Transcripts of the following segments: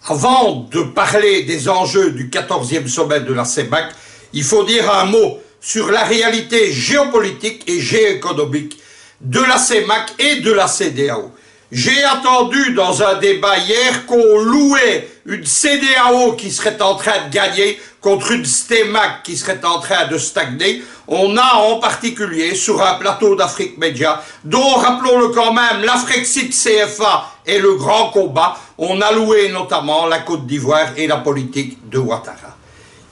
Avant de parler des enjeux du 14e sommet de la CEMAC, il faut dire un mot sur la réalité géopolitique et géoéconomique de la CEMAC et de la CEDEAO. J'ai attendu dans un débat hier qu'on louait une CEDEAO qui serait en train de gagner contre une CEMAC qui serait en train de stagner. On a en particulier sur un plateau d'Afrique Média, dont, rappelons-le quand même, l'Afrexit CFA est le grand combat, on a loué notamment la Côte d'Ivoire et la politique de Ouattara.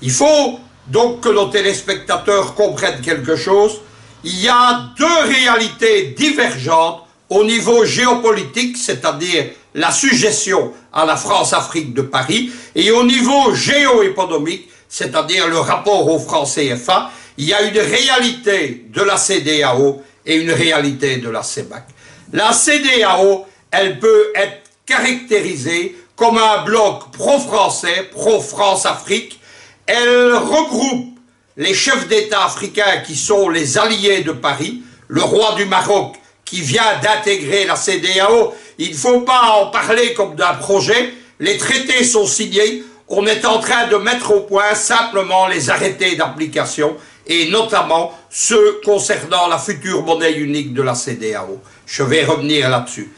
Il faut donc que nos téléspectateurs comprennent quelque chose. Il y a deux réalités divergentes au niveau géopolitique, c'est-à-dire la suggestion à la France-Afrique de Paris, et au niveau géoéconomique, c'est-à-dire le rapport au franc CFA, il y a une réalité de la CEDEAO et une réalité de la CEMAC. La CEDEAO, elle peut être caractérisée comme un bloc pro-français, pro-France-Afrique. Elle regroupe les chefs d'État africains qui sont les alliés de Paris, le roi du Maroc qui vient d'intégrer la CEDEAO. Il ne faut pas en parler comme d'un projet, les traités sont signés, on est en train de mettre au point simplement les arrêtés d'application et notamment ceux concernant la future monnaie unique de la CEDEAO. Je vais revenir là-dessus.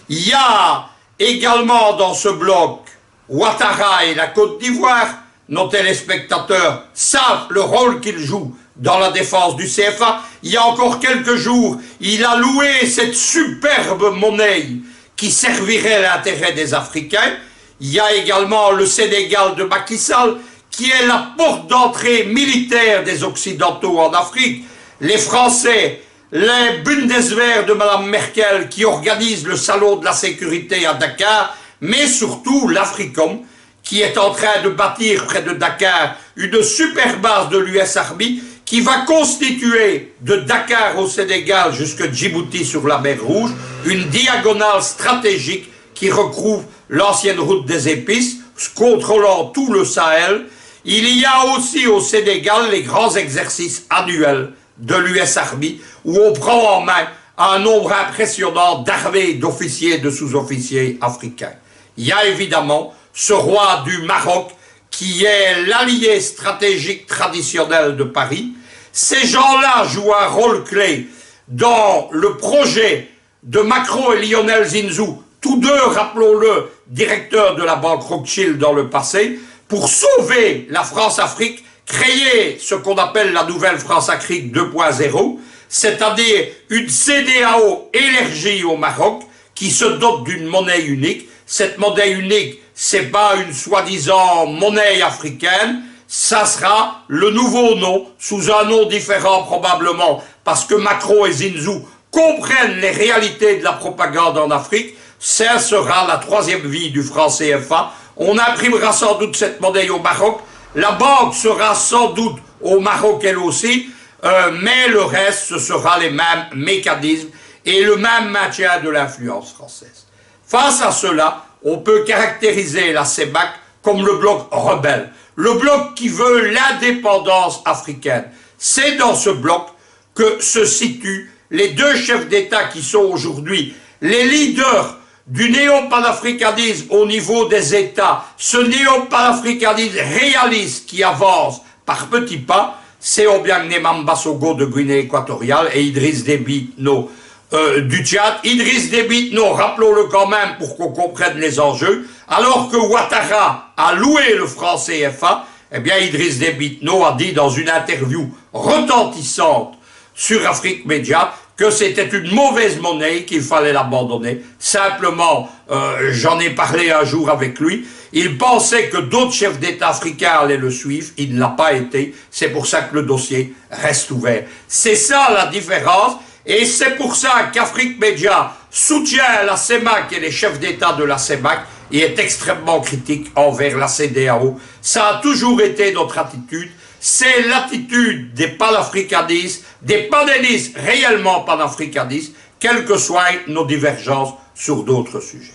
Il y a également dans ce bloc Ouattara et la Côte d'Ivoire. Nos téléspectateurs savent le rôle qu'ils jouent dans la défense du CFA. Il y a encore quelques jours, il a loué cette superbe monnaie qui servirait l'intérêt des Africains. Il y a également le Sénégal de Macky Sall, qui est la porte d'entrée militaire des Occidentaux en Afrique. Les Français, les Bundeswehr de Mme Merkel, qui organisent le salon de la sécurité à Dakar, mais surtout l'Africom, qui est en train de bâtir près de Dakar une super base de l'US Army, qui va constituer de Dakar au Sénégal jusqu'à Djibouti sur la mer Rouge, une diagonale stratégique qui recouvre l'ancienne route des épices, contrôlant tout le Sahel. Il y a aussi au Sénégal les grands exercices annuels de l'US Army, où on prend en main un nombre impressionnant d'armées, d'officiers et de sous-officiers africains. Il y a évidemment ce roi du Maroc, qui est l'allié stratégique traditionnel de Paris. Ces gens-là jouent un rôle clé dans le projet de Macron et Lionel Zinsou, tous deux, rappelons-le, directeurs de la banque Rothschild dans le passé, pour sauver la France-Afrique, créer ce qu'on appelle la nouvelle France-Afrique 2.0, c'est-à-dire une CEDEAO élargie au Maroc, qui se dote d'une monnaie unique. Cette monnaie unique, c'est pas une soi-disant monnaie africaine, ça sera le nouveau nom, sous un nom différent probablement, parce que Macron et Zinsou comprennent les réalités de la propagande en Afrique. Ça sera la troisième vie du franc CFA. On imprimera sans doute cette monnaie au Maroc. La banque sera sans doute au Maroc elle aussi, mais le reste, ce sera les mêmes mécanismes et le même maintien de l'influence française. Face à cela, on peut caractériser la CEMAC comme le bloc rebelle, le bloc qui veut l'indépendance africaine. C'est dans ce bloc que se situent les deux chefs d'État qui sont aujourd'hui les leaders du néo-panafricanisme au niveau des États, ce néo-panafricanisme réaliste qui avance par petits pas. C'est Obiang Nemamba Sogo de Guinée équatoriale et Idriss Déby Itno du Tchad. Idriss Déby Itno, rappelons-le quand même pour qu'on comprenne les enjeux, alors que Ouattara a loué le franc CFA, eh bien Idriss Déby Itno a dit dans une interview retentissante sur Afrique Média que c'était une mauvaise monnaie, qu'il fallait l'abandonner. Simplement, j'en ai parlé un jour avec lui, il pensait que d'autres chefs d'État africains allaient le suivre, il ne l'a pas été, c'est pour ça que le dossier reste ouvert. C'est ça la différence, et c'est pour ça qu'Afrique Média soutient la CEMAC et les chefs d'État de la CEMAC, et est extrêmement critique envers la CEDEAO. Ça a toujours été notre attitude. C'est l'attitude des panafricanistes, des panélistes réellement panafricanistes, quelles que soient nos divergences sur d'autres sujets.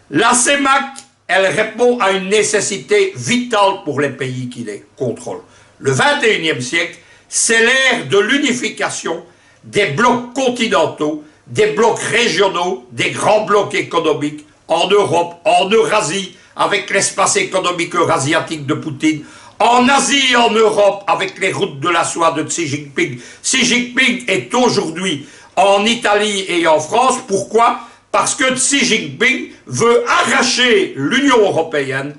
La CEMAC, elle répond à une nécessité vitale pour les pays qui les contrôlent. Le XXIe siècle, c'est l'ère de l'unification des blocs continentaux, des blocs régionaux, des grands blocs économiques, en Europe, en Eurasie, avec l'espace économique eurasiatique de Poutine, en Asie et en Europe avec les routes de la soie de Xi Jinping. Xi Jinping est aujourd'hui en Italie et en France. Pourquoi? Parce que Xi Jinping veut arracher l'Union européenne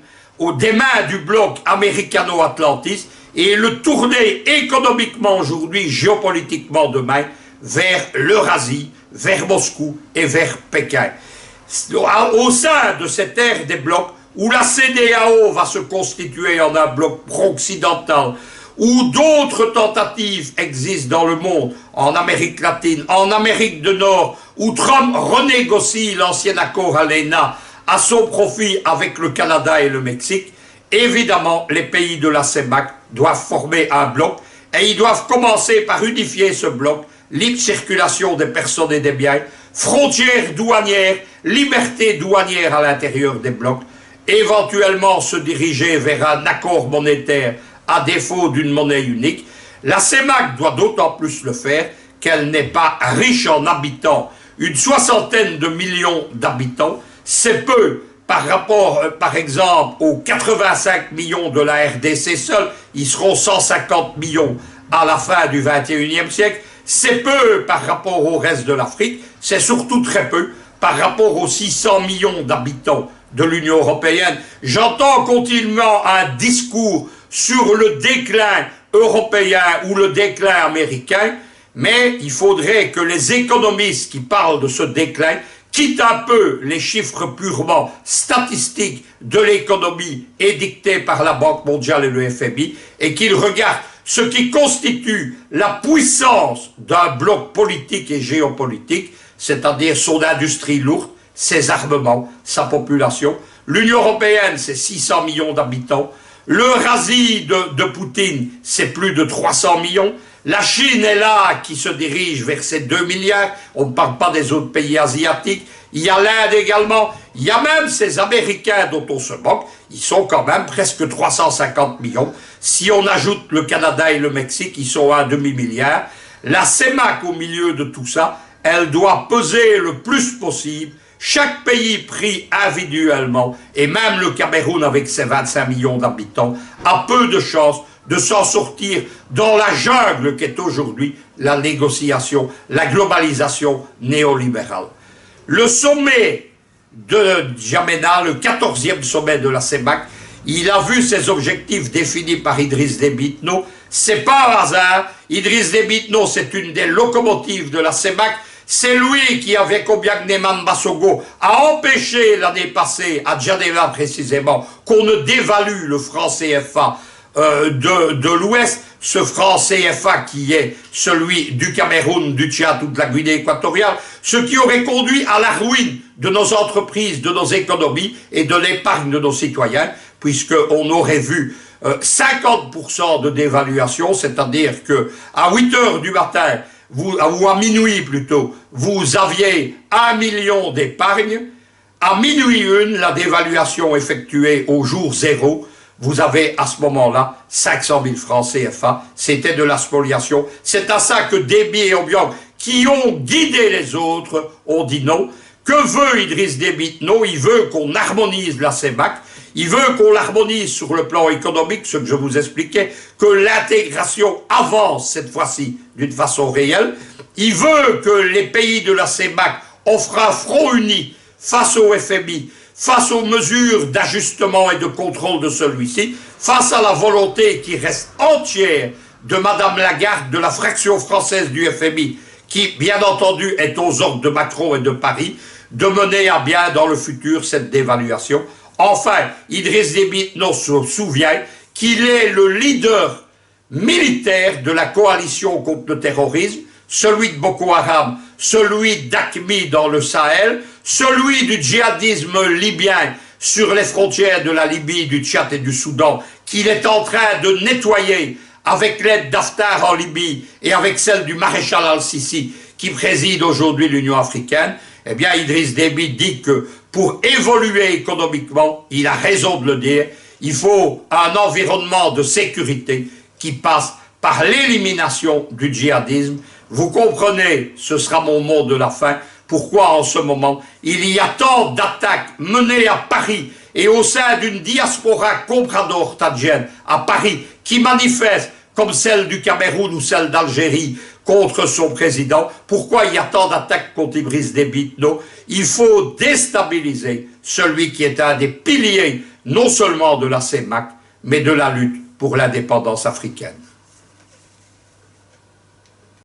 des mains du bloc américano-atlantiste et le tourner économiquement aujourd'hui, géopolitiquement demain, vers l'Eurasie, vers Moscou et vers Pékin. Au sein de cette ère des blocs, où la CEDEAO va se constituer en un bloc pro-occidental, où d'autres tentatives existent dans le monde, en Amérique latine, en Amérique du Nord, où Trump renégocie l'ancien accord ALENA à son profit avec le Canada et le Mexique, évidemment, les pays de la CEMAC doivent former un bloc, et ils doivent commencer par unifier ce bloc, libre circulation des personnes et des biens, frontières douanières, liberté douanière à l'intérieur des blocs, éventuellement se diriger vers un accord monétaire à défaut d'une monnaie unique. La CEMAC doit d'autant plus le faire qu'elle n'est pas riche en habitants. Une 60aine de millions d'habitants, c'est peu par rapport, par exemple, aux 85 millions de la RDC seule. Ils seront 150 millions à la fin du 21e siècle. C'est peu par rapport au reste de l'Afrique. C'est surtout très peu par rapport aux 600 millions d'habitants de l'Union européenne. J'entends continuellement un discours sur le déclin européen ou le déclin américain, mais il faudrait que les économistes qui parlent de ce déclin quittent un peu les chiffres purement statistiques de l'économie édictés par la Banque mondiale et le FMI, et qu'ils regardent ce qui constitue la puissance d'un bloc politique et géopolitique, c'est-à-dire son industrie lourde, ses armements, sa population. L'Union européenne, c'est 600 millions d'habitants. L'Eurasie de Poutine, c'est plus de 300 millions. La Chine est là, qui se dirige vers ses 2 milliards. On ne parle pas des autres pays asiatiques. Il y a l'Inde également. Il y a même ces Américains dont on se moque. Ils sont quand même presque 350 millions. Si on ajoute le Canada et le Mexique, ils sont à un demi-milliard. La CEMAC, au milieu de tout ça, elle doit peser le plus possible. Chaque pays pris individuellement, et même le Cameroun avec ses 25 millions d'habitants, a peu de chances de s'en sortir dans la jungle qu'est aujourd'hui la négociation, la globalisation néolibérale. Le sommet de N'Djamena, le 14e sommet de la CEMAC, il a vu ses objectifs définis par Idriss Déby Itno. C'est pas un hasard. Idriss Déby Itno, c'est une des locomotives de la CEMAC. C'est lui qui, avec Obiang-Néman Bassogo, a empêché l'année passée, à Djadeva précisément, qu'on ne dévalue le franc CFA de l'Ouest, ce franc CFA qui est celui du Cameroun, du Tchad ou de la Guinée équatoriale, ce qui aurait conduit à la ruine de nos entreprises, de nos économies et de l'épargne de nos citoyens, puisqu'on aurait vu 50% de dévaluation, c'est-à-dire que à 8 heures du matin, ou à minuit plutôt, vous aviez 1 million d'épargne. À minuit une, la dévaluation effectuée au jour zéro, vous avez à ce moment-là 500 000 francs CFA. C'était de la spoliation. C'est à ça que Déby et Obiang, qui ont guidé les autres, ont dit non. Que veut Idriss Déby Itno? Il veut qu'on harmonise la CEMAC. Il veut qu'on l'harmonise sur le plan économique, ce que je vous expliquais, que l'intégration avance cette fois-ci d'une façon réelle. Il veut que les pays de la CEMAC offrent un front uni face au FMI, face aux mesures d'ajustement et de contrôle de celui-ci, face à la volonté qui reste entière de Madame Lagarde, de la fraction française du FMI, qui, bien entendu, est aux ordres de Macron et de Paris, de mener à bien dans le futur cette dévaluation. Enfin, Idriss Déby Itno se souvient qu'il est le leader militaire de la coalition contre le terrorisme, celui de Boko Haram, celui d'AQMI dans le Sahel, celui du djihadisme libyen sur les frontières de la Libye, du Tchad et du Soudan, qu'il est en train de nettoyer avec l'aide d'Haftar en Libye et avec celle du maréchal al-Sisi qui préside aujourd'hui l'Union africaine. Eh bien, Idriss Déby dit que pour évoluer économiquement, il a raison de le dire, il faut un environnement de sécurité qui passe par l'élimination du djihadisme. Vous comprenez, ce sera mon mot de la fin, pourquoi en ce moment il y a tant d'attaques menées à Paris et au sein d'une diaspora comprador-tadjienne à Paris, qui manifeste comme celle du Cameroun ou celle d'Algérie contre son président, pourquoi il y a tant d'attaques contre Idriss Déby? Non, il faut déstabiliser celui qui est un des piliers non seulement de la CEMAC, mais de la lutte pour l'indépendance africaine.